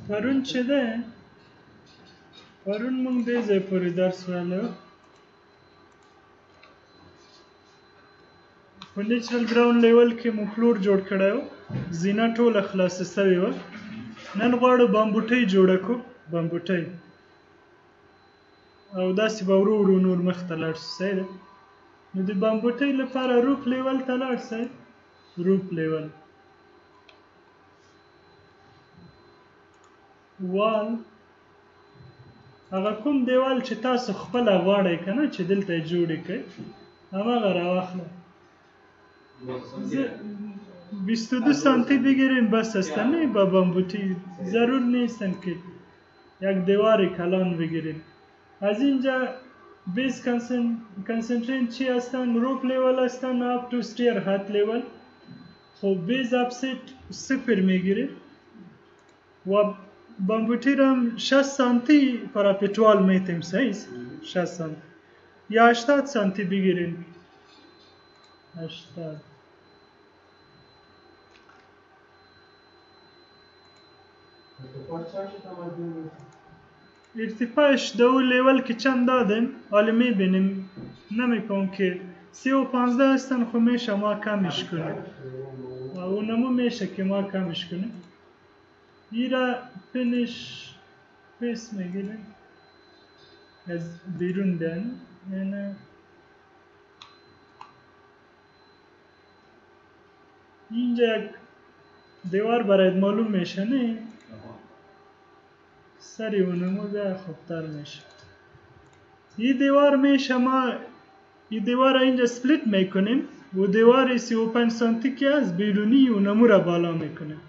پرون چه ده؟ پرون مونږ دې ځای پورې درس ویلو په نیچرل ګراوند لیول کې مو فلور جوړ کړی و زینه ټوله خلاصه سوې وه نن غواړو بامبوټۍ جوړه کړو بامبوټۍ او داسې به ورو ورو نور مخته لاړ شو صحیح ده نو د بامبوټۍ لپاره روف لیول ته لاړ شئ روف لیول وال هغه کوم دیوال چې تاسو خپله غواړئ که نه چې دلته یې جوړې کړئ هماغه راواخله 22 سانتی بگیریم بس است نه با بامبوتی ضرور نیستن که یک دیوار کلان بگیریم از اینجا بیس کنسنترین چی هستن روپ لیول هستن اپ تو استیر هات لیول خب بیز اپسیت 0 میگیره و بامبوتی رو 60 سانتی پاراپیتوال میتیم سایز 60 سانتی یا 80 سانتی بگیریم 80 ارتفاعش دو لیول که چند دادیم حالا میبینیم نمیکنم که 315 هستن خب میشه ما کمش کنیم و اونمو میشه که ما کمش کنیم ایرا پنش پیس میگیریم از بیرون دن یعنی اینجا یک دیوار برایت معلوم میشه نه سری اونمو ده خوبتر میشه این دیوار میشه ما این دیوار اینجا سپلیت میکنیم و دیوار 35 سانتی که از بیرونی اونمو را بالا میکنیم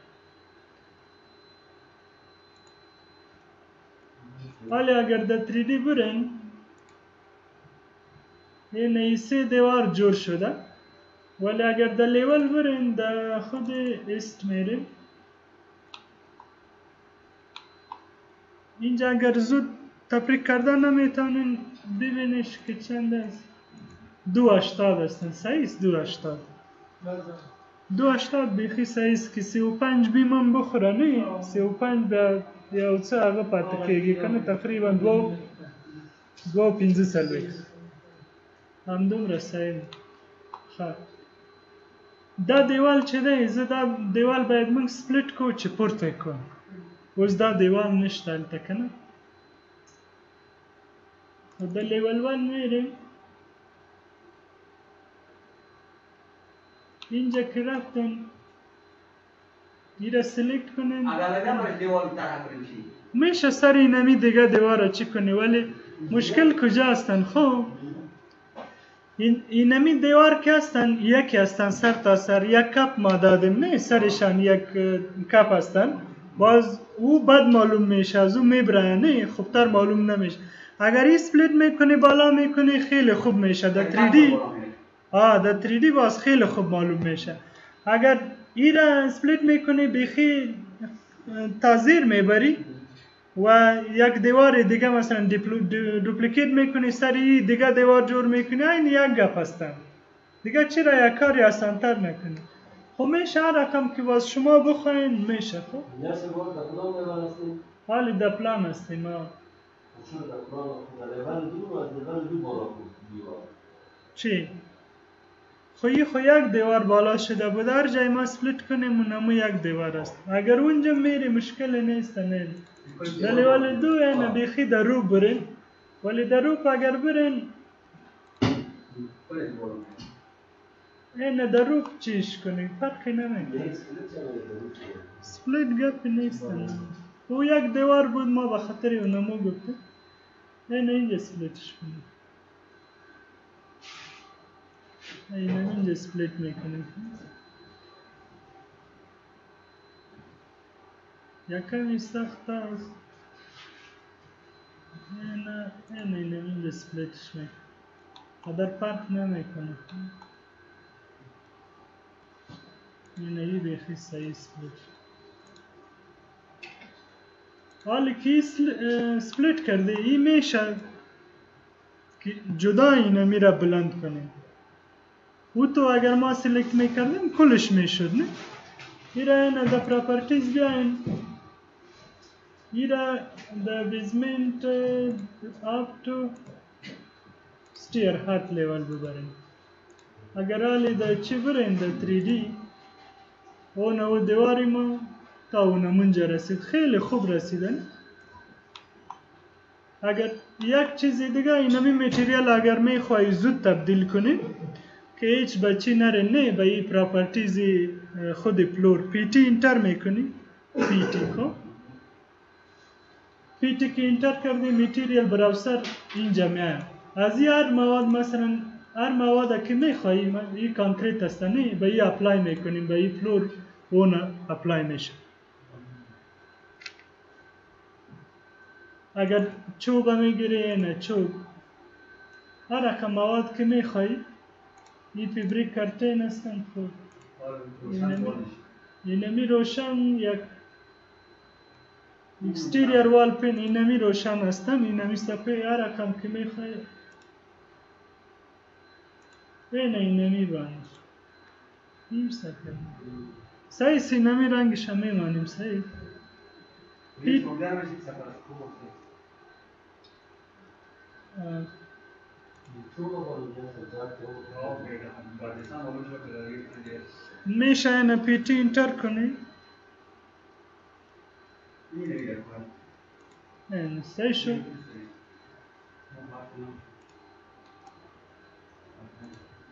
حالا اگر در 3D برین این ایسه دیوار جور شده ولی اگر در لیول برین در خود ایست میریم اینجا اگر زود تفریق کردن نمیتونین ببینیش که چند است 280 هستن سایز 280 280 بیخی سایز که 35 بیمم بخوره نه 35 به یا چه هغه پاتې کېږي کنه تقریبا 2.5 سلوي همدومره صحیح ښه دا دیوال چې دی زه دا دیوال باید موږ سپلیټ کو چې پورته کو اوس دا دیوال نشته هلته که نه د لیول 1 میریم اینجا که رفتن ایره سلیکت کنین میشه سر اینمی دیگه دیواره چی کنی ولی مشکل کجا هستن خب اینمی دیوار که هستن یکی هستن سر تا سر یک کپ ما دادیم نه سرشان یک کپ هستن باز او بد معلوم میشه از او میبره نه خوبتر معلوم نمیشه اگر این سپلیت میکنی بالا میکنی خیلی خوب میشه در 3D در 3D باز خیلی خوب معلوم میشه اگر این را سپلیت میکنی بیخی تازیر میبری و یک دیوار دیگه مثلا دوپلیکیت میکنی سری دیگه دیوار جور میکنی این یک گپ هستن دیگه چرا یک کاری آسانتر نکنی خب میشه هر رقم که باز شما بخواین میشه خب حالی در پلان هستیم چی؟ خو یک دیوار بالا شده بود هر جای ما سپلیت کنیم اونمو یک دیوار است اگر اونجا میری مشکل نیست نه در لیول 2 یعنی بیخی در رو برین ولی در رو اگر برین اینه در رو چیش کنی فرقی نمیکنه سپلیت گپ نیست او یک دیوار بود ما به خاطر اونمو گفتیم اینجا سپلیتش کنیم اینجا سپلیت میکنیم یکمی سخت است اینجا سپلیتش میکنیم قدر فرق نمیکنه این بیخی صحیح سپلیت حالی که سپلیت کرده این میشه که جدا اینه میره بلند کنیم او تو اگر ما سلیکت میکردیم کلش میشد نه ایره اینه در پراپرتیز بیاین ایرا the basement up to stair hat level ببرین. اگر حالی دا چی برین دا 3D اون او دیواری ما تا اون منجا رسید خیلی خوب رسیدن. اگر یک چیزی دیگه اینمی متریال اگر میخوای زود تبدیل کنی که هیچ بچی نره نه به این پراپرتیزی خود فلور پیتی انتر میکنی پیتی خب پیتی که انتر کردی متریال براوسر اینجا میاد از این هر مواد مثلا هر مواد که میخوایی این کانکریت است نه به این اپلای میکنیم به این فلور اون اپلای میشه. اگر چوب میگیری نه چوب هر رقم مواد که میخوایی این فیبریک کرتین هستن خود اینمی روشن یک اکستیریر وال پین اینمی روشن هستن اینمی سپه هر رقم که میخوایی اینمی بانش این سپه سعی سینمی رنگش هم میمانیم سعی میشه اینه پیتی انتر کنی اینه سعی شد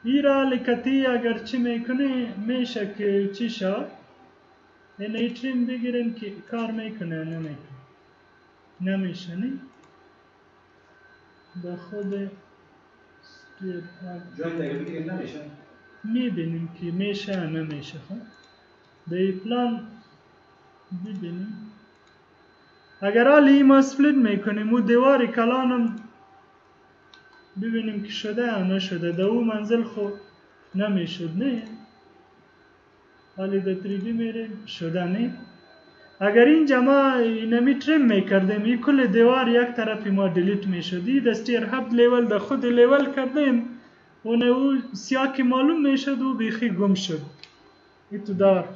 ایرا لکتی اگر چی میکنی میشه که چی شد اینه ایترین بگیرن که کار میکنه نمیشه نی با خود جوین اگر بگیریم نمیشه میبینیم که میشه نمیشه خب به پلان ببینیم اگر حالی ما سپلیت میکنیم و دیواری کلانم ببینیم که شده یا نشده در او منزل خب نمیشد نه حالی در 3D میریم شده نه اگر اینجا ما اینمی ترم میکردیم این کل دیوار یک طرفی ما دیلیت میشدی دستیر هفت لیول در خود لیول کردیم اون او سیاه که معلوم میشد و بیخی گم شد این تو دار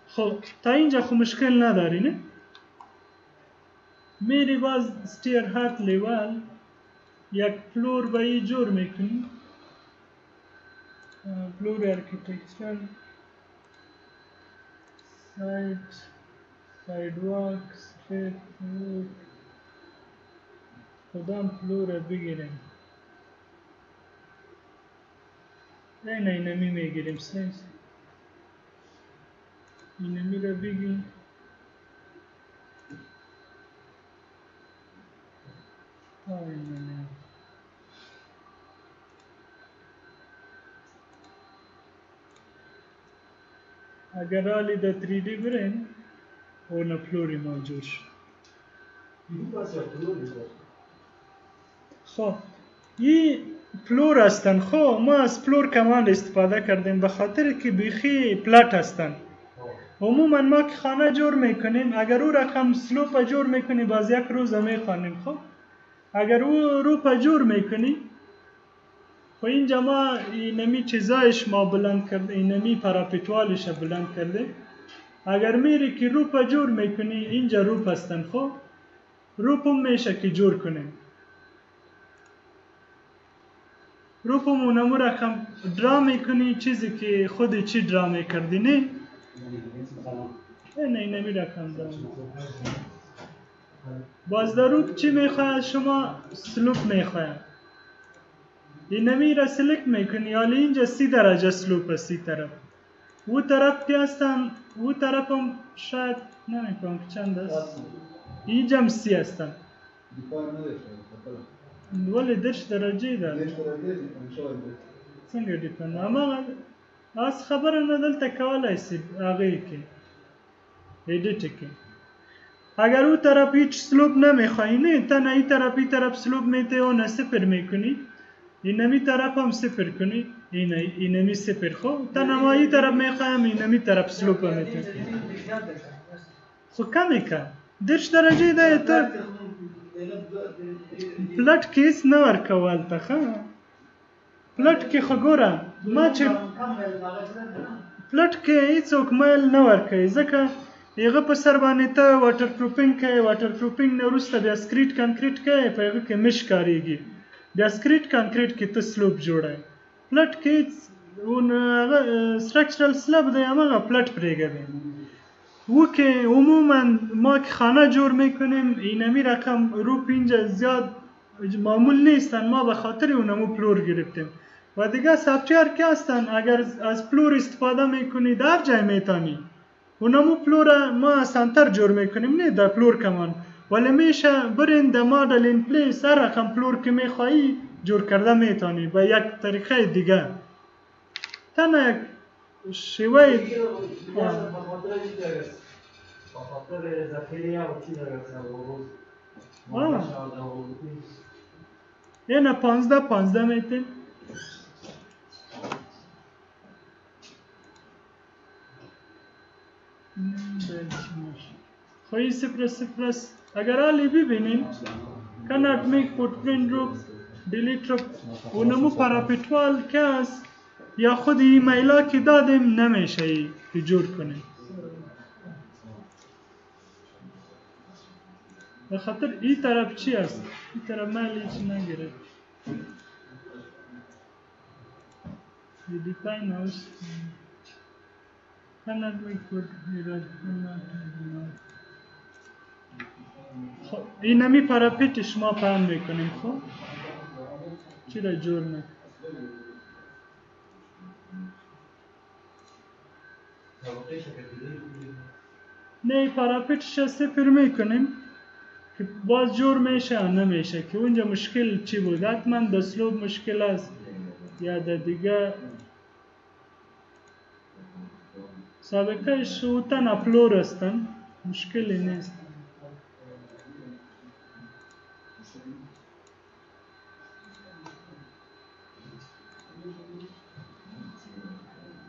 خب تا اینجا خب مشکل نداری نه میری باز ستیر هفت لیول یک فلور با ای جور میکنی فلور ارکیتکچر سایدواک ستریت فلور کدام فلور بگیریم اینمی میگیریم سیز اینمی را بگیم اگر حالی در 3D برین اون فلوری موجود شد خب این فلور هستن خب ما از فلور کمال استفاده کردیم به خاطر که بیخی پلات هستن عموما ما که خانه جور میکنیم اگر او رقم سلوپ جور میکنی باز یک روز میخوانیم خب اگر او روپ جور میکنی خب اینجا ما اینمی چیزایش ما بلند کرده اینمی پراپیتوالش بلند کرده اگر میری که روپ جور میکنی اینجا روپ هستن خب روپ هم میشه که جور کنیم روپ هم اونمو رقم درا میکنی چیزی که خودی چی درا میکردی نه اینمی رقم درا باز در روپ چی میخواید شما سلوپ میخواید اینمی را سلکت میکنی حالا اینجا 30 درجه سلوپ است 30 طرف او طرف که هستن او طرف هم شاید نمیکنم که چند است اینجا هم 30 هستن ولی درش درجه داره څنګه دیپند اما از خبره ندلته کولای شي هغه کې ایډیټ کې اگر او طرف هیچ سلوپ نمیخوای نه تا نه این طرف سلوپ میته و نه صفر میکنی اینمی طرف هم صفر کنی اینمی صفر خب تا نه این طرف میخوایم اینمی طرف سلوپ میته خب کمی کن درش درجه ده تا پلٹ کیس نه ورکول ته ښه پلٹ کې خو ګوره ما چې پلٹ کې هیڅوک میل نه ورکوي ځکه هغه په سر باندې ته واټر پروفینګ کوي، واټر پروفینګ نه وروسته بیا سکریټ کانکریټ کوي، په هغه کې مش کاریږي، بیا سکریټ کانکریټ کې ته سلوپ جوړوي. پلټ کې هغه سټرکچرل سلب دی، هماغه پلټ پرېږدی. او که عموما ما که خانه جور میکنیم اینمی رقم رو 5 زیاد معمول نیستن، ما به خاطر اونمو پلور گرفتیم. و دیگه سافت‌ویر که هستن اگر از پلور استفاده میکنی در جای میتانی، اونمو پلور ما سنتر جور میکنیم، نه در پلور کمان، ولی میشه برین در مادل این پلیس هر رقم پلور که میخوایی جور کرده میتانی به یک طریقه دیگه. تنها یک شیوه اینه 15 میتیم. خواهی صفر اگر حالی ببینین cannot make footprint رو delete رو اونمو پراپیتوال که هست یا خود ایمیلا که دادیم نمیشه ای که جور کنیم، به خاطر این طرف چی هست؟ این طرف من هیچ نگیره define house cannot make footprint. خب این همی پراپیتش ما فهم میکنیم. خب چی را جور میکنیم؟ نه پراپیتش صفر میکنیم که باز جور میشه نمیشه، که اونجا مشکل چی بود؟ حتما در سلوب مشکل است یا در دیگه سابقهش اوتن اپلور هستن، مشکلی نیست.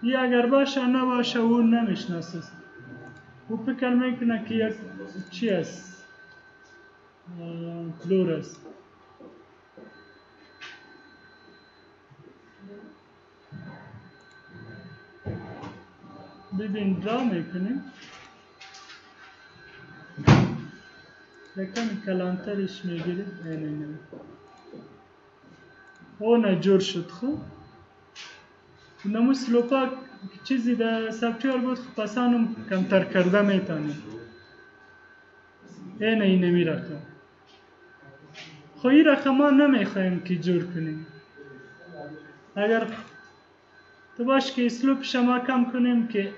یا اگر باشه نباشه او نمیشناسه، او فکر میکنه که یک چی است، پلور است. ببین درا میکنیم یکم کلانترش میگیریم، اینه اونه جور شد. خوب نمو سلوپا چیزی در سافت‌ویر بود، خب پسانم کمتر کرده میتونیم. اینه می رقم. خب این رقم ما نمیخوایم که جور کنیم. اگر تو باش که سلوپ شما کم کنیم که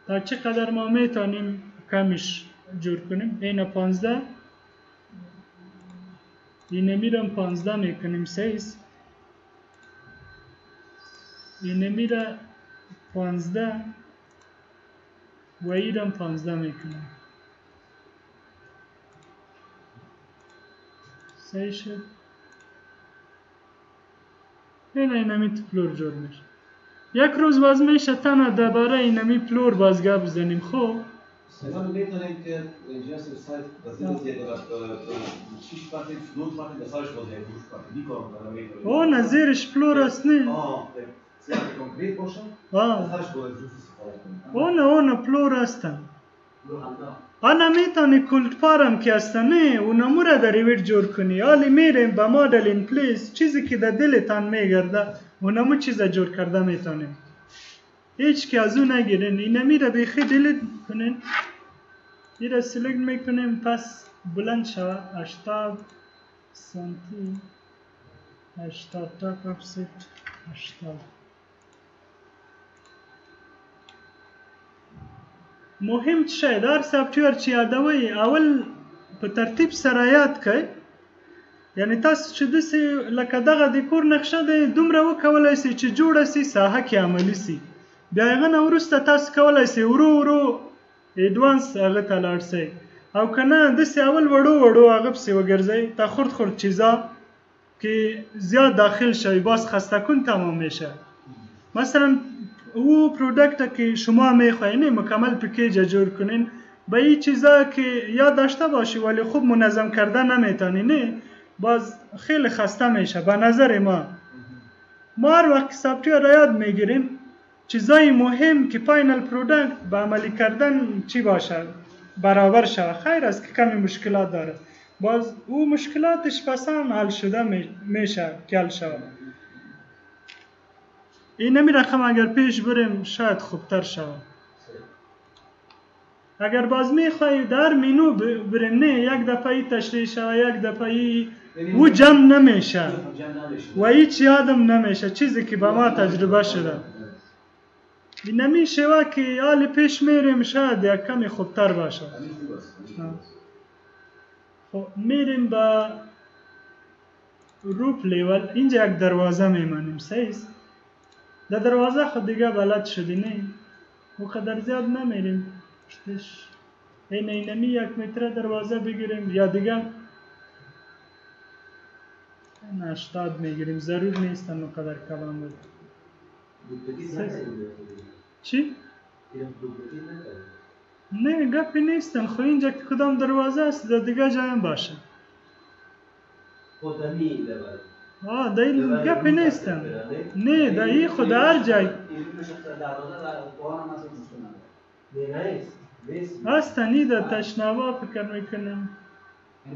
تا چقدر ما میتونیم کمش جور کنیم. اینه 15 اینه میرم 15 میکنیم 6 اینه میره 15 و ایرم 15 میکنیم 3 شد. اینه می تو پلور جور میشه. یک روز باز میشه تنها درباره اینمی پلور باز گپ بزنیم. خب سلام میتونیم که اینجا سایت واسه دیگه شش پارتی دو پارتی دسالش بوده گوش پارتی میکنم او نظیرش پلور است نه سیاق کنکریت باشه دسالش بوده اون پلور هستن. آنا میتونی کولت فارم که هستن نه اونمو را در ریویت جور کنی. حالی میریم با مادل این پلیس چیزی که در دلتان میگرده اونمو چیزا جور کرده میتونیم. هیچ که از اون نگیرین. اینمی را بیخی دیلیت کنین. این را سیلکت میکنیم پس بلند شوه 80 سانتی 80 تا افست 80. مهم چه در سافت‌ویر چی یادوي اول په ترتیب سره یاد کړئ. یعنی تاسو چې داسې لکه دغه د کور نقشه دی دومره وکولای سئ چې جوړه سي ساحه کې عملي سي. بیا هغه نه وروسته تاسو کولی سئ ورو ایډوانس هغه ته لاړ سئ او که نه داسې اول وړو هغه پسې وګرځئ تا خرد چیزا که زیاد داخل شوی باز خسته کن تمام میشه. مثلا او پرودکت که شما میخواین مکمل پکیج جور کنین به این چیزا که یاد داشته باشی ولی خوب منظم کرده نمیتونی نه باز خیلی خسته میشه. به نظر ما هر وقت سافت‌ویر را یاد میگیریم چیزای مهم که فاینل پروداکت به عملی کردن چی باشه برابر شود. خیر است که کمی مشکلات داره، باز او مشکلاتش پسان حل شده میشه که حل شود. این نمی رقم اگر پیش بریم شاید خوبتر شود. اگر باز میخوایی در مینو بریم نه یک دفعه تشریح شود، یک دفعه او جمع نمیشه و هیچ یادم نمیشه، چیزی که به ما تجربه شده. این نمیشه و که حال پیش میریم شاید یک کمی خوبتر باشه. خب میریم با روپ لیول. اینجا یک دروازه میمانیم. سیست در دروازه خود دیگه بلد شدی نه و قدر زیاد نمیریم. اینمی 1 متر دروازه بگیریم یا دیگه 80 میگیریم، ضرور نیست اون قدر کلام بود. چی؟ نه گپی نیستن، خو اینجا که کدام دروازه است در دیگه جایم باشه. دایی گپی نیستن. نه دایی خود هر جای هستن. در تشنابا فکر میکنم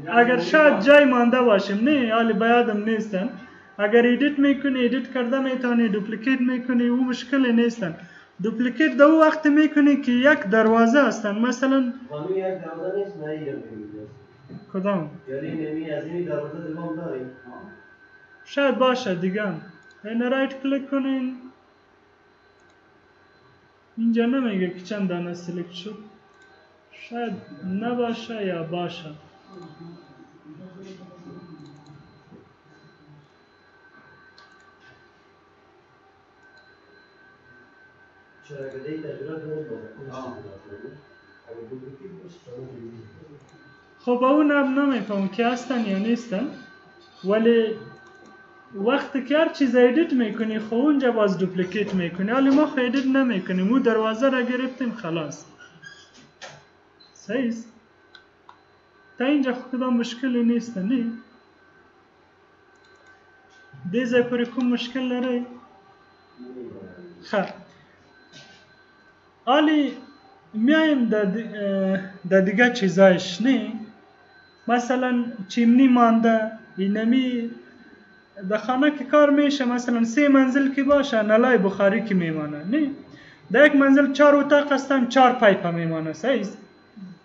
اگر شاید جای مانده باشیم، نه حالی بیادم نیستن. اگر ایدیت میکنی ایدیت کرده میتونی، دوپلیکیت میکنی او مشکل نیستن. دوپلیکیت دو وقت میکنی که یک دروازه هستن. مثلا خانم یک دروازه نیست نه کدام؟ یعنی نمی از این دروازه دوم داریم شاید باشه دیگه. این رایت کلیک کنین، اینجا نمیگه که چند دانه سلیکت شد، شاید نباشه یا باشه. خب اون هم نمیفهم که هستن یا نیستن، ولی وقتی که هر چیز ایدیت میکنی خب اونجا باز دوپلیکیت میکنی. حالی ما خب ایدیت نمیکنیم، مو دروازه را گرفتیم خلاص. صحیح است؟ تا اینجا خب کدام مشکلی نیستن نه؟ دیزه پوری کم مشکل داره؟ خب حالی میایم در دیگه چیزایش نه؟ مثلا چیمنی مانده، اینمی در خانه که کار میشه مثلا 3 منزل که باشه نلای بخاری که میمانه نه؟ در یک منزل 4 اتاق هستن 4 پایپ میمانه. صحیح است؟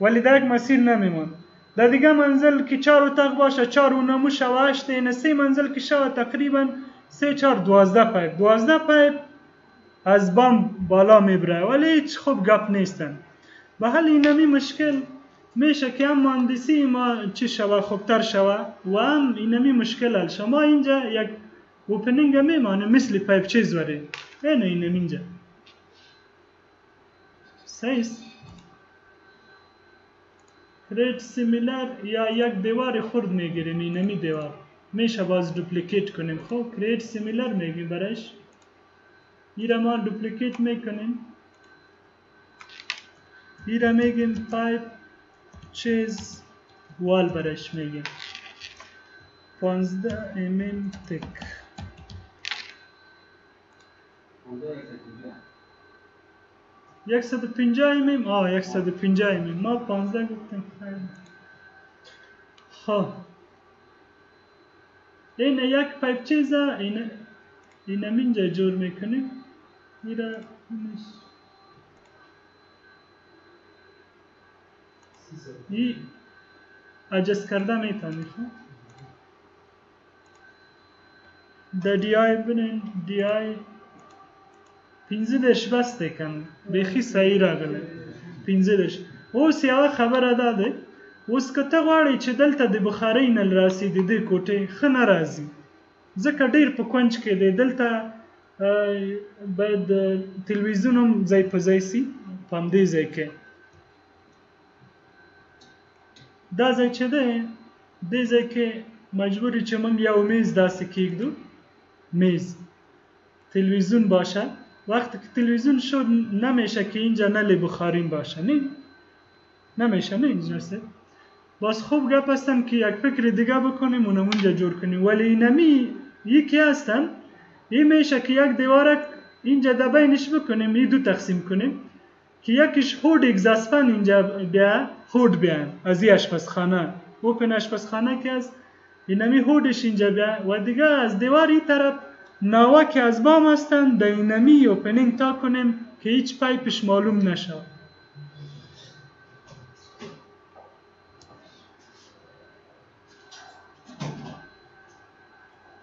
ولی در یک مسیر نمیمانه. در دیگه منزل که 4 اتاق باشه 4 اونمو شو 8، این 3 منزل که شو تقریبا 3 4 12 پایپ. 12 پایپ از بام بالا میبره ولی هیچ خوب گپ نیستن. به حال اینمی مشکل میشه که هم مهندسی ما چی شوه خوبتر شوه و هم اینمی مشکل حل شما اینجا یک اوپنینگ میمانه مثل پایپ چیز وره اینم اینجا. صحیح است؟ کریت سیمیلر یا یک دیوار خرد میگیریم، اینمی دیوار میشه باز دوپلیکیت کنیم. خب کریت سیمیلر میگیم برایش، ایره ما دوپلیکیت میکنیم، ایره میگیم پایپ چیز وال برایش میگیم 15 تک. یک 150 150 ما 15 گفتیم. خب این یک پایپ چیزه، اینم اینجا جور میکنیم، میره ای اجست کرده میتونی. خب در دی آی بنین، دی آی 15 بسته کن بخی صحیح را گله 15. اوس یو خبره داده اوس که ته غواړی چې دلته د بخارۍ نل راسي د دې کوټې ښه نه راځي ځکه ډېر په کونج کې دی. دلته باید تلویزیون هم ځای په ځای سي په همدې ځای کې. دا ځای چې دی دې ځای کې مجبوري چې موږ یو میز داسې کېږدو، میز تلویزیون باشه. وقتی که تلویزیون شد نمیشه که اینجا نل بخاریم باشه، نمیشه نه اینجا است. باز خوب گپ هستن که یک فکر دیگه بکنیم اونم اونجا جور کنیم. ولی اینمی یکی هستن این میشه که یک دیواره اینجا دبینش بکنیم این دو تقسیم کنیم که یکیش هود اگزاسفن اینجا بیا هود بیان از این آشپزخانه اوپن آشپزخانه که از اینمی هودش اینجا بیا و دیگه از دیوار این طرف ناوا که از بام هستن در اینمی اوپنینگ تا کنیم که هیچ پایپش معلوم نشه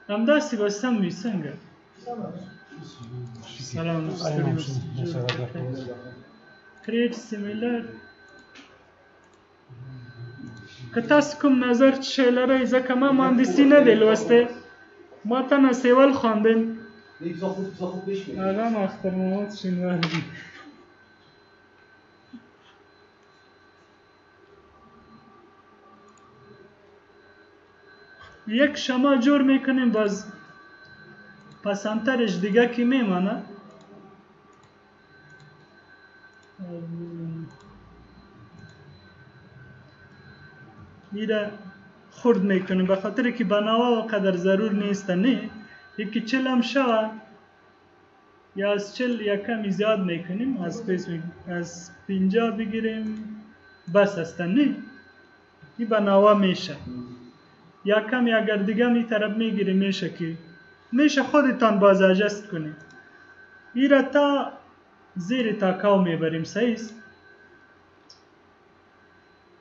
همداستی بستم میسنگه سلام create similar که تاسو کوم نظر چه لرئ ځکه ما مهندسی نه دی لوستی ما تنه سیول خواندیم خوب پیش میره. هغه هم اختر محمد شینوار دی یک شما جور میکنیم باز پسندترش دیگه کی میمانه میره خورد میکنیم به خاطر که بناوا و قدر ضرور نیست نه یکی 40 هم شوه یا از 40 یا کمی زیاد میکنیم از 50 بگیریم بس است نه این بناوا میشه یا کمی اگر دیگه می طرف میگیریم میشه که میشه خودتان باز اجست کنیم ایره تا زیر تاکاو میبریم سایست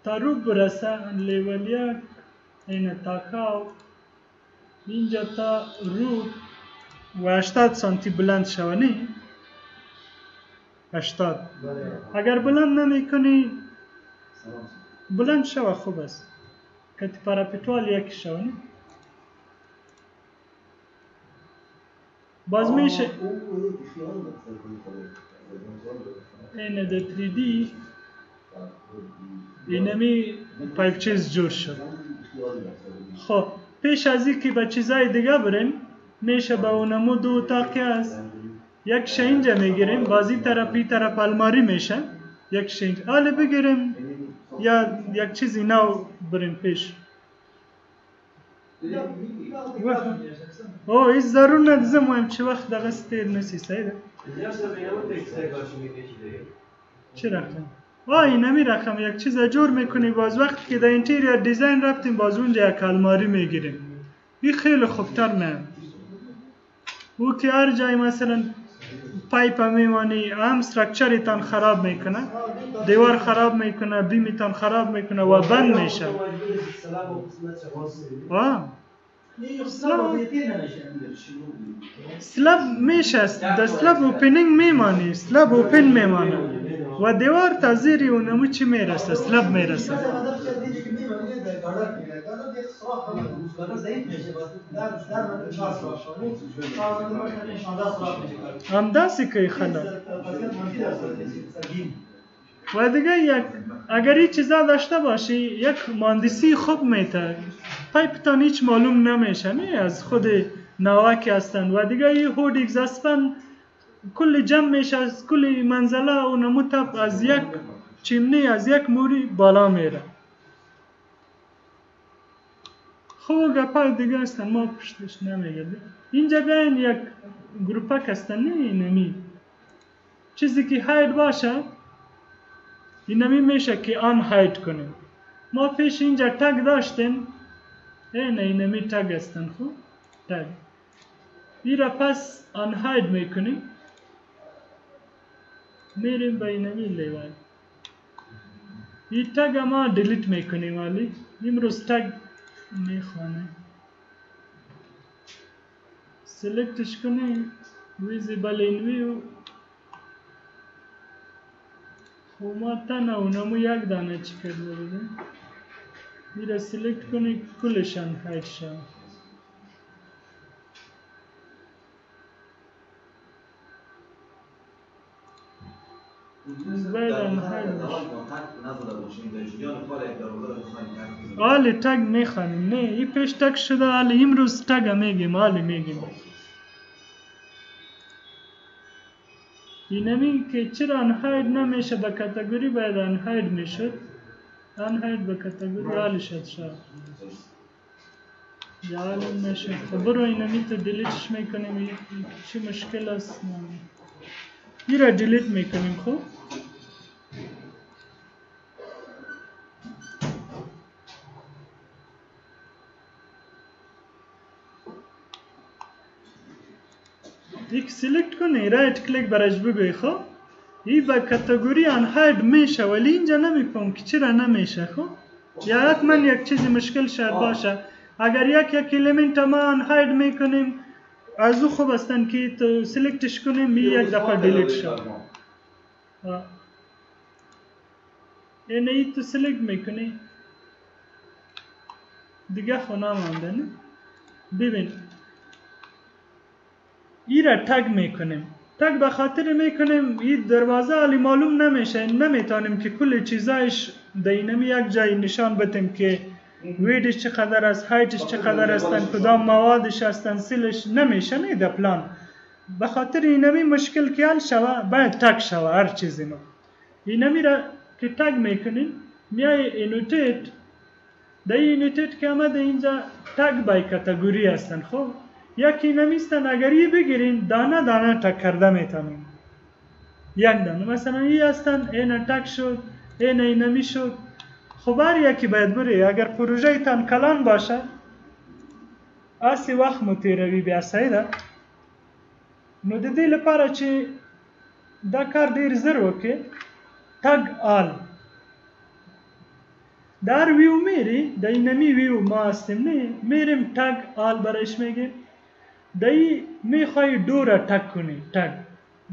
تا رو برسه لیول یک این تاکاو اینجا تا رو و 80 سانتی بلند شونی 80 اگر بلند نمی کنی بلند شوه خوب است که پاراپیتوال یکی شونی باز میشه این ده 3D اینمی پایپ چیز جور شد خب پیش از این که به چیزای دیگه بریم میشه به اونمو دو اتاقی هست یک شه اینجا میگیریم بازی طرف الماری میشه یک شه اینجا حالا بگیریم یا یک چیزی نو بریم پیش اوه ایز ضرور ندیزه مهم چه وقت دقیقه ستیر نسی سایده چه رقم؟ اینمی رقم یک چیز جور میکنی باز وقت که در اینتیریر دیزاین رفتیم باز اونجا یک الماری میگیریم این خیلی خوبتر نه او که هر جای مثلا پایپ میمانی هم استرکچری تان خراب میکنه دیوار خراب میکنه بیمی تان خراب میکنه و بند میشه سلاب میشه در سلاب اوپنینگ میمانی سلاب اوپن میمانه و دیوار تا زیری اونمو چی میرسه سلاب میرسه هم دستی که خلا و دیگه اگر این چیزا داشته باشی یک مهندسی خوب میته پایپتان هیچ معلوم نمیشه نه از خود نواکی هستن و دیگه این هود اگزاسفن کل جمع میشه از کل منزله اونمو تب از یک چیمنی از یک موری بالا میره خوب گپای دیگه هستن ما پشتش نمیگردیم اینجا بیاین یک گروپک هستن نه اینمی چیزی که هاید باشه اینمی میشه که آن هاید کنیم ما پیش اینجا تگ داشتیم اینمی تگ هستن خوب تگ ایره پس آن هاید میکنیم میریم به اینمی لیوال این تگ ما دیلیت میکنیم ولی امروز تگ میخوانه سلکتش کنیم ویزیبل این ویو خب ما تنه اونمو یک دانه چی کرده بودیم میره سلکت کنیم کلشان هاید شد حالی تگ میخوانیم نه این پیش تگ شده حالی امروز تگ میگیم حالی میگیم اینمی که چرا انهاید نمیشه به کتگوری باید انهاید میشد انهاید به کتگوری حالی شد یادم نشد. خب برو اینمی تو دیلیتش میکنیم. چی مشکل است؟ این را دیلیت میکنیم. خب یک سیلکت کنی، رایت کلیک برش بگوی. خب این با کاتگوری آن هاید میشه، ولی اینجا نمیفهم که چرا نمیشه. خب یا حتما یک چیزی مشکل شاید باشه. اگر یک الیمنت ما آن هاید میکنیم از او خوب استن که تو سیلکتش کنیم یک دفعه دیلیت شد. اینه ای تو سیلکت میکنی دیگه خونه مانده. نه ببین ای را تگ میکنیم. تگ به خاطر میکنیم این دروازه علی معلوم نمیشه، نمیتونیم که کل چیزایش دینمی یک جای نشان بدیم که ویدش چقدر است، هایتش چقدر هستن، کدام موادش هستن، سیلش نمیشه. نه در پلان. به خاطر اینمی مشکل که حل شوه باید تگ شوه هر چیزی ما. اینمی را که تگ میکنیم میای اینوتیت. در اینوتیت که آمده اینجا تگ بای کاتگوری هستن. خب یکی نمیستن. اگر یه بگیرین دانه دانه تک کرده میتونیم. یک دانه مثلا این هستن، این تک شد، این نمی شد. خب هر یکی باید بره. اگر پروژه تان کلان باشه اسی وقت متیروی بیاسایده نو د دې لپاره چې دا کار ډیر زر وکړي تگ آل در ویو میری در اینمی ویو ما هستیم. نه میریم تگ آل برایش میگیم. دایی میخوای دو را تگ کنی، تگ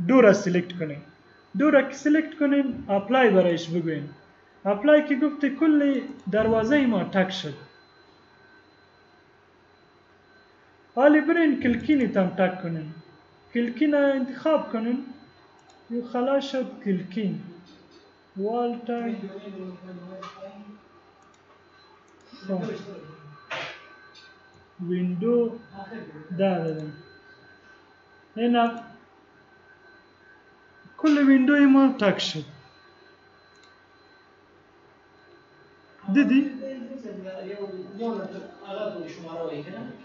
دو را سیلکت کنی. دو را که سیلکت کنین اپلای برایش بگوین. اپلای که گفته کل دروازه ما تگ شد. حالی برین کلکینی تام تگ کنین. کلکین انتخاب کنین. یو خلاص شد کلکین. وال تگ. ویندو دادم. اینا کل ویندوی ما تگ شد. دیدی؟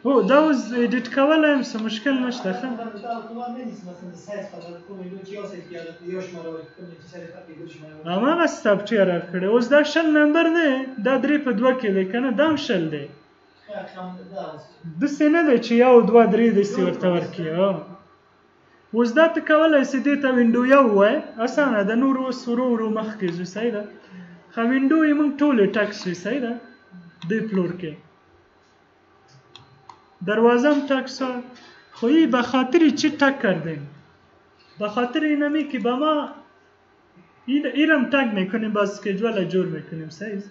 او دا اوز ایدیت کولایم سه مشکل نشته. خب اما استاب چی را کرده. اوز دا شل نمبر ده دا دری په دوا کې دی کنه دام شل دی. دسې نه دی چې یو دوه درې داسې ورته ورکړي. اوس دا ته کولی سې دې ته وینډو یو ووایه اسانه ده. نور اوس ورو ورو مخکې ځو. صحیح ده. خو وینډو یې موږ ټولې ټک شوي. صحیح ده. دې فلور کې دروازه هم ټک شوه. خو یې به خاطر چی ټک کردیم؟ به خاطر اینمی که با ما ایرم تگ میکنیم با اسکیجول جور میکنیم. صحیح.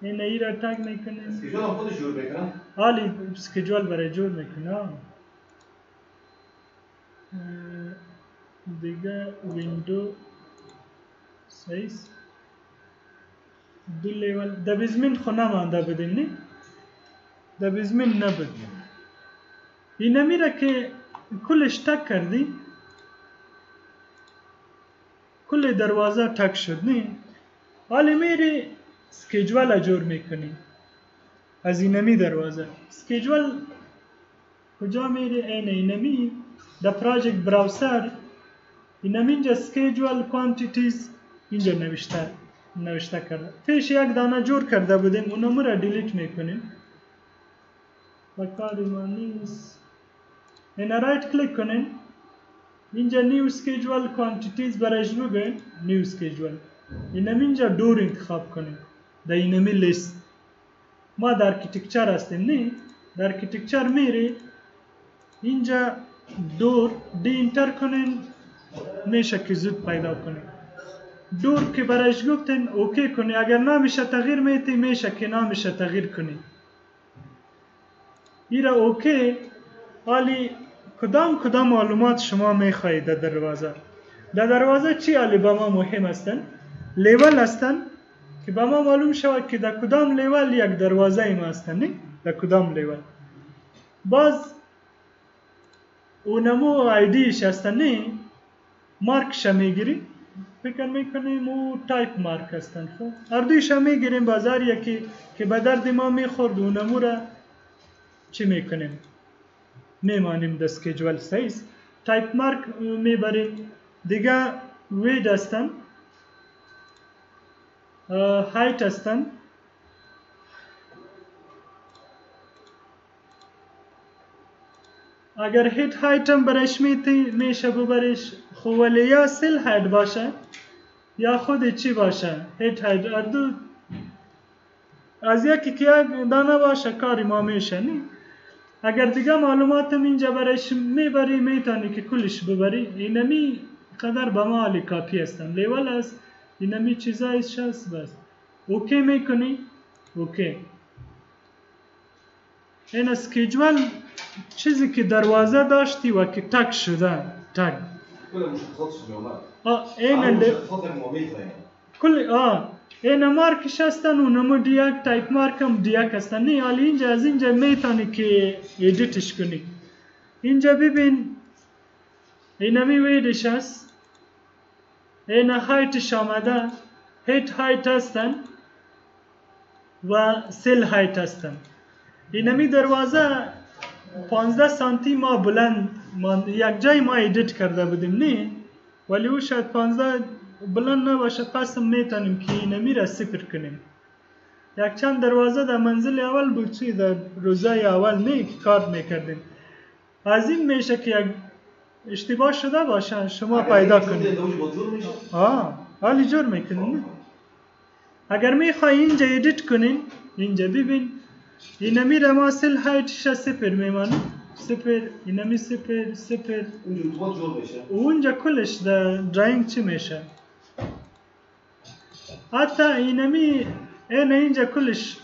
این ای را تگ میکنیم. اسکیجول هم خودش جور میکنم. حالی اسکیجول برای جور میکنم. دیگه ویندو صحیح. دو لیول دبیزمین خو نمانده بدیم. نه دبیزمین نبدیم. اینمی را که کلش تگ کردی کل دروازه تگ شد. نه حالی میری اسکیجول جور میکنی از اینمی دروازه. اسکیجول کجا میری؟ اینمی در پراجکت براوسر اینمی اینجا اسکیجول کوانتیتیز اینجا نوشته کرده. پیش یک دانه جور کرده بودیم اونمو را دیلیت میکنیم. بکاری ما نیست. این رایت کلیک کنین. اینجا نیو اسکیجول کوانتیتیز برایش بگوین. نیو اسکیجول. اینم اینجا دور انتخاب کنیم. در اینمی لیست. ما در ارکیتکچر هستیم. نه در ارکیتکچر میری اینجا دور دی انتر کنین میشه که زود پیدا کنین. دور که برایش گفتین اوکی کنی. اگر نمیشه تغییر میتی میشه که نمیشه تغییر کنی. ایرا اوکی. حالی کدام معلومات شما میخواهید در دروازه؟ در دروازه چی حالی با ما مهم هستن؟ لیول هستن که با ما معلوم شود که در کدام لیول یک دروازه ما هستن. نه در کدام لیول. باز اونمو آیدیش هستن. نه مارکش میگیری. فکر میکنیم او تایپ مارک هستن. خب هر دویش میگیریم بازار یکی که به درد ما میخورد. اونمو را چی میکنیم؟ میمانیم در سکیجول سایز. تایپ مارک میبریم. دیگه وید هستن، هایت هستن. اگر هیت هایت هم برش میشه ببریش، خب ولی یا سیل هایت باشه یا خود چی باشه، هیت هایت. اردو از یکی که یک دانه باشه کاری ما میشه نی. اگر دیگه معلوماتم اینجا برش میبری، میتونی که کلش ببری. اینمی قدر به ما علی کافی هستن. لیول است، اینمی چیزایش هست بس. اوکی میکنی؟ اوکی. این اسکیجول چیزی که دروازه داشتی و که تک شده، تک. كل المشخصات اليومات این المشخصات المميزة يعني کل این مارکش هستن و نمو دیاک تایپ مارک هم دیاک هستن. نه حالی اینجا از اینجا میتونی که ایدیتش کنی. اینجا ببین اینمی ویدش هست، این هایتش آمده، هیت هایت هستن و سیل هایت هستن. اینمی دروازه 15 سانتی ما بلند یک جای ما ایدیت کرده بودیم نه، ولی او شاید 15 بلند نباشه. پس میتونیم که اینمی را صفر کنیم. یک چند دروازه در منزل اول بود چی در روزای اول نه که کار میکردیم. از این میشه که یک اشتباه شده باشه شما پیدا کنید. حالی جور میکنید. اگر میخوای اینجا ایدیت کنین، اینجا ببین اینمی را ما سیل هایتش صفر میمانه، صفر. اینمی صفر صفر. اونجا کلش در دراینگ چی میشه. حتی اینمی اینجا کلش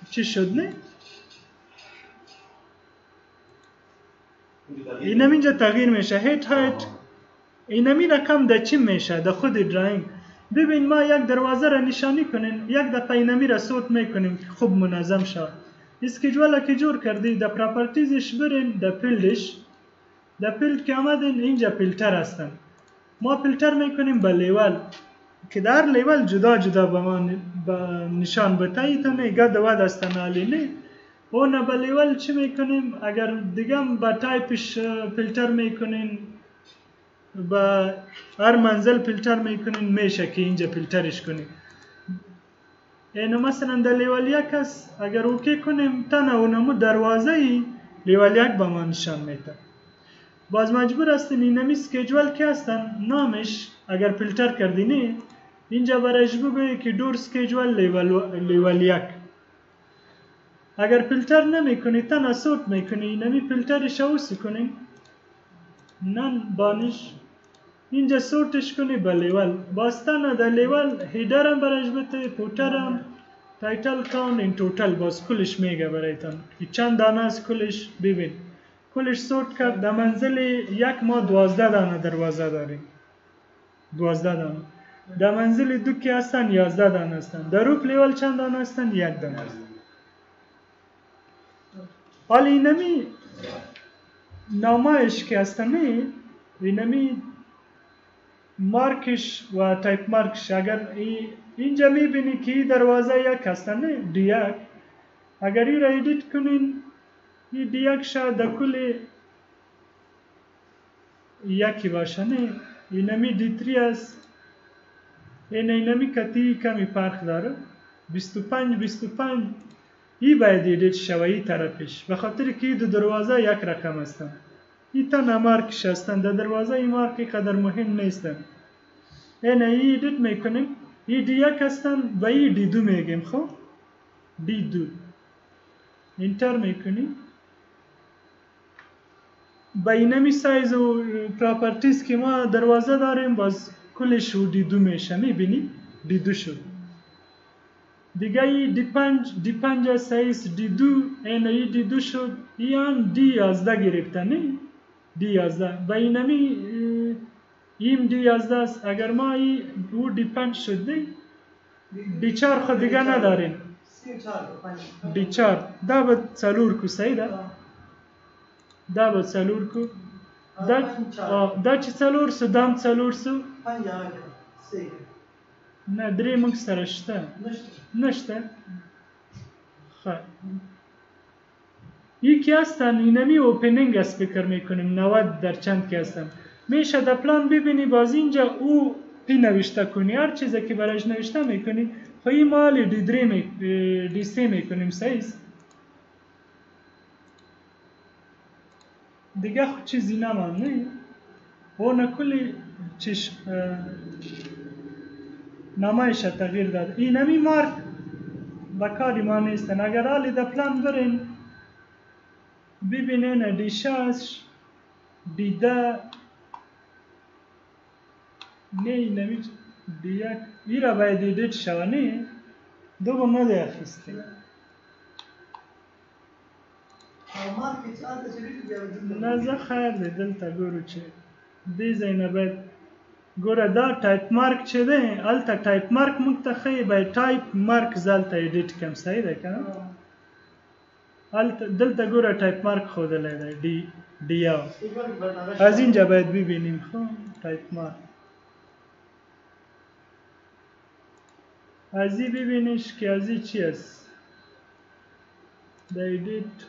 چی شد نه؟ اینمی اینجا تغییر میشه. هیت هایت اینمی رقم در چی میشه؟ در خود دراینگ. ببین ما یک دروازه را نشانی کنیم، یک دفعه اینمی را سوت میکنیم که خوب منظم شد. اسکیجول که جور کردی در پراپرتیزش برین، در فیلدش، در فیلد که آمدین اینجا فیلتر هستن. ما فیلتر میکنیم به لیول که در لیول جدا جدا به ما نشان بتایی تا نه گد ود هستن حالی نه. اون به لیول چی میکنیم؟ اگر دیگه با تایپش فیلتر میکنین، با هر منزل فیلتر میکنین، میشه که اینجا فیلترش کنیم. اینو مثلا در لیول یک هست، اگر اوکی کنیم تنه اونمو دروازه ای لیول یک به ما نشان میده. باز مجبور هستیم اینمی سکیجول که هستن نامش اگر فیلتر کردینی اینجا برایش بگویی که دور سکیجول لیول یک. اگر فیلتر نمی کنی تنها سوت میکنی، اینمی فیلترش اوسی کنی نن بانش اینجا سوتش کنی به لیول. باز تنها در لیول هیدر هم برایش بده، فوتر هم، تایتل کاون این توتل باز کلش میگه برایتان که چند دانه از کلش. ببین کلش سورت کرد. در منزل یک ما 12 دانه دروازه داریم، 12 دانه. در منزل دو که هستن 11 دانه هستن. در روپ لیول چند دانه هستن؟ 1 دانه هستن. حالا اینمی نامایش که هستن اینمی مارکش و تایپ مارکش. اگر اینجا میبینی که این دروازه یک هستن دی یک، اگر این را ایدیت کنین این دی یک شاید در کل یکی باشه نه. اینمی دی 3 است. اینمی کتی کمی فرق داره. 25 این باید ایدیت شوه این طرفش، به خاطر که این دو دروازه یک رقم هستن. این تنها مارکش هستن. در دروازه این مارک قدر مهم نیستن. این ایدیت میکنیم. این دی یک هستن و این دی 2 میگیم. خب دی 2 انتر میکنیم. با اینمی سایز و پراپرتیز که ما دروازه داریم باز کلش رو دی 2 میشه. میبینی دی 2 شد. دیگه ای دی 5 سایز دی 2 این دی 2 شد. این دی 11 گرفته نه، دی 11 و اینمی این دی 11 است. اگر ما او دی 5 شد نه، دی 4 خود دیگه نداریم. دی 4 دا با سالور کو سایی دا با سالور کو دا چی سالور سو دام سالور سو نه دری منگ سرشته نشته. خب یکی هستن اینمی اوپنینگ است فکر میکنیم 90% که هستن میشه در پلان ببینی باز اینجا او پی نوشته کنی هر چیزی که برایش نوشته میکنی خواهی مالی دی 3 میکنیم سایز دیگه خود چیزی نمان نه اون کلی چیش نمایش تغییر داد اینمی مارک بکاری ما نیستن اگر حالی در پلان برین ببینین دی 6 دی 10 نه اینمی دی 1 ایرا باید ایدیت شوه نه دو نده اخیسته نه خیر دی دلتا گورو چه دی زینه باید گوره دا تایپ مارک چه ده التا تایپ مارک منتخی باید تایپ مارک زالتا ایدیت کم سایی ده کنه دلتا گوره تایپ مارک خوده لیده دی ها از اینجا باید ببینیم خب تایپ مارک ازی ببینیش که ازی چی است دا ایدیت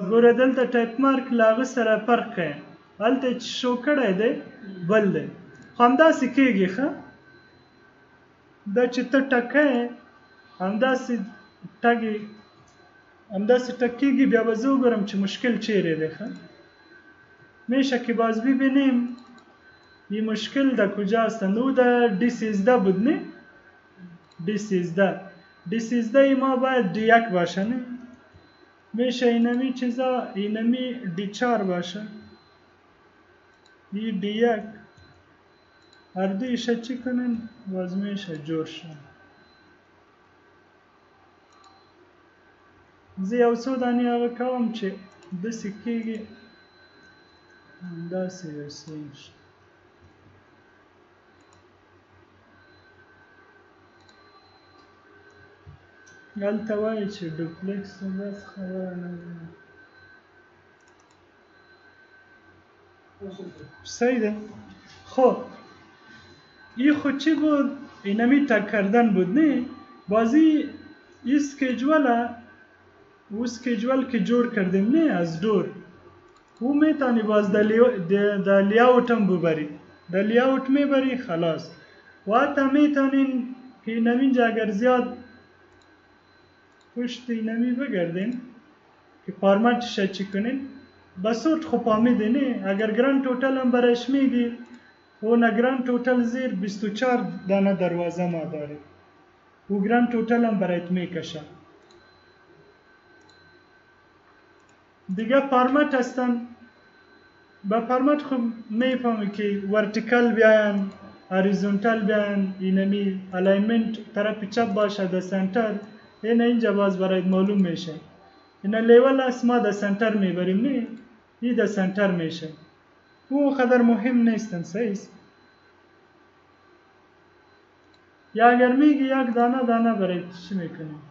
گوره دلتا تایپ مارک لاغه سره فرق که الته شو کړی دی بل دی خو همداسې کېږي ښه دا چې ته ټکه همداسې ټک کېږي بیا به زه وګورم چې مشکل چیرې دی ښه میشه که باز ببینیم این مشکل در کجاست او در دی 13 بود نه دی 13 ما باید دی 1 باشه نه میشه اینمی چیزا اینمی دی 4 باشه این دی 1 هر دویشه چی کنن باز میشه جور شن زی یو څو دانی هغه کوم چې داسې کېږي همداسې یو څه شي هلته وایي چې ډوپلیکس بس خبره نه صحیح ده خب این خود چی بود؟ اینمی تک کردن بود نه بازی این سکیجول که جور کردیم نه از دور او میتانی باز در لیاوت هم ببری در لیاوت میبری خلاص و حتی میتانین که اینمی اگر زیاد پشت اینمی بگردین که فارمتش چی کنین بسوت خوب آمیده نه اگر گراند توتال هم برش میگی اون گراند توتال زیر 24 دانه دروازه ما داره او گراند توتال هم برایت میکشه دیگه فارمت هستن با فارمت خوب میفهمی که ورتیکال بیاین هوریزونتال بیاین اینمی الاینمنت طرف چپ باشه در سنتر اینجا باز برایت معلوم میشه اینا لیول است ما در سنتر میبریم نه این در سنتر میشه او قدر مهم نیستن صحیح یا اگر میگی یک دانه برای چی میکنیم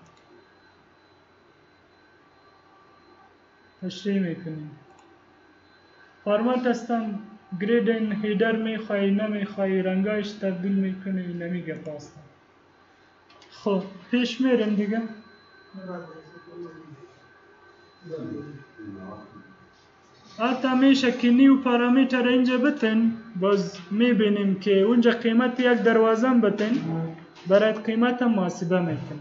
تشریح میکنیم فارمت هستن گریدن هیدر میخوای نمیخوای رنگایش تبدیل میکنی نمیگه پاستن خب پیش میرم دیگه حتی میشه که نیو پارامتر اینجا بتن باز میبینیم که اونجا قیمت یک دروازه بتن برای قیمت محاسبه میکنه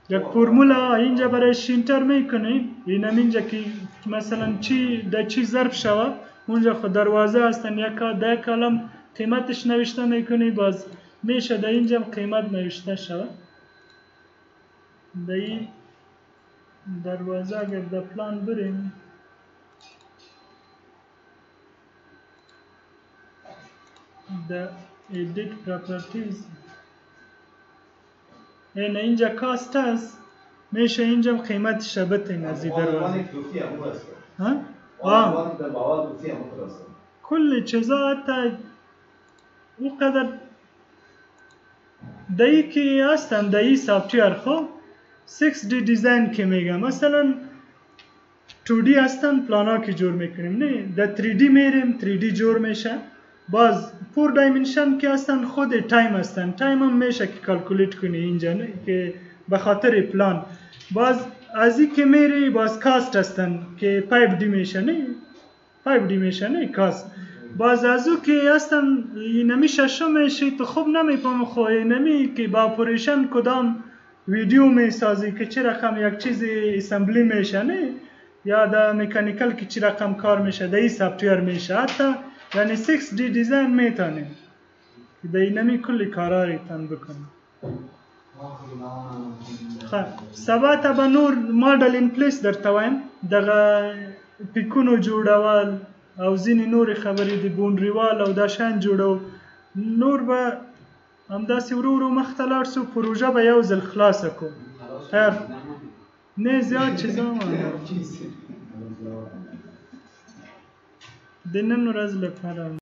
یک فرمولا اینجا برای شینتر میکنه اینم اینجا که مثلا چی ظرف شوه اونجا خود دروازه هستن یک کلم قیمتش نوشته میکنه باز میشه در اینجا قیمت نوشته شوه در این دروازه اگر در پلان بریم the edit properties اینجا کاست هست میشه اینجا قیمت شبت نزی دروازه کل چیزا حتی او قدر دایی که هستن دایی سافتویر خوب 6D دیزاین که میگم مثلا 2D هستن پلانا که جور میکنیم نه در 3D میریم 3D جور میشه باز 4 دایمنشن که هستن خود تایم هستن تایم هم میشه که کالکولیت کنی اینجا نه که به خاطر پلان. باز از این که میری باز کاست هستن که پایپ دیمیشنه کاست. باز از او که هستن اینمی ششم شی تو خوب نمیپام خو اینمی که با اپریشن کدام ویدیو میسازی که چه رقم یک چیز اسمبلی میشنه یا در مکانیکل که چه رقم کار میشه در این سافتویر میشه حتی یعنی 6D دیزاین میتونه که در اینمی کلی کارا ریتن بکنه. خب سبا تا به نور ماډل ان پلیس درته وایم دغه پیکونو جوړول او ځینې نورې خبرې د بونډریوال او دا شیان جوړو نور به همداسې ورو ورو مخته لاړ سو پروژه به یو ځل خلاصه کو خیر نه زیات چیزا د نن ورځ لپاره